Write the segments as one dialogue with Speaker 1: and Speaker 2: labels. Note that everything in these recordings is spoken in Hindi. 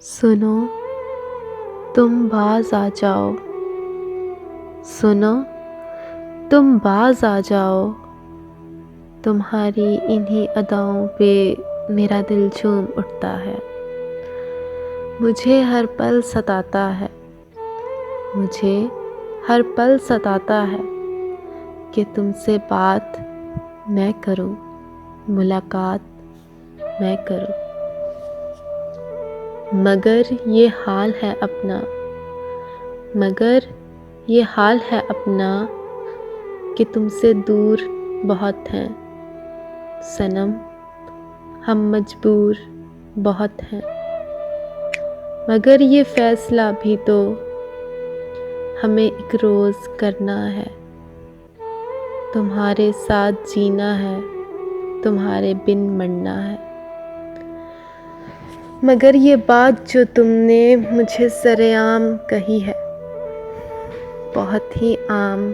Speaker 1: सुनो तुम बाज आ जाओ, सुनो तुम बाज आ जाओ। तुम्हारी इन्हीं अदाओं पे मेरा दिल झूम उठता है। मुझे हर पल सताता है, मुझे हर पल सताता है कि तुमसे बात मैं करूं, मुलाकात मैं करूं। मगर ये हाल है अपना, मगर ये हाल है अपना कि तुमसे दूर बहुत हैं सनम, हम मजबूर बहुत हैं। मगर ये फैसला भी तो हमें एक रोज़ करना है। तुम्हारे साथ जीना है, तुम्हारे बिन मरना है। मगर ये बात जो तुमने मुझे सरेआम कही है, बहुत ही आम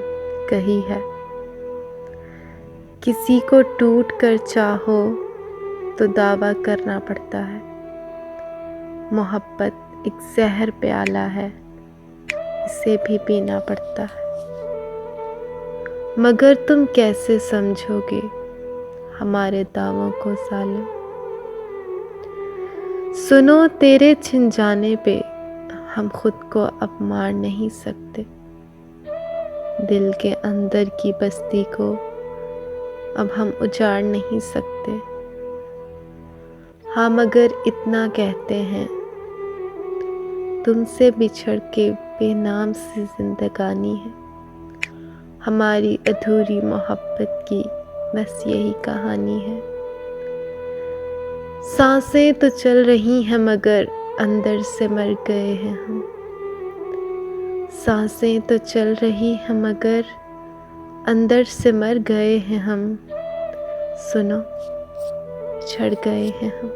Speaker 1: कही है। किसी को टूट कर चाहो तो दावा करना पड़ता है। मोहब्बत एक जहर प्याला है, इसे भी पीना पड़ता है। मगर तुम कैसे समझोगे हमारे दावों को ज़ालिम। सुनो तेरे छिन जाने पे हम खुद को अब मार नहीं सकते। दिल के अंदर की बस्ती को अब हम उजाड़ नहीं सकते। हाँ मगर इतना कहते हैं, तुमसे बिछड़ के बेनाम सी जिंदगानी है। हमारी अधूरी मोहब्बत की बस यही कहानी है। सांसें तो चल रही हैं मगर अंदर से मर गए हैं हम। सांसें तो चल रही हैं मगर अंदर से मर गए हैं हम। सुनो, बिछड़ गए हैं हम।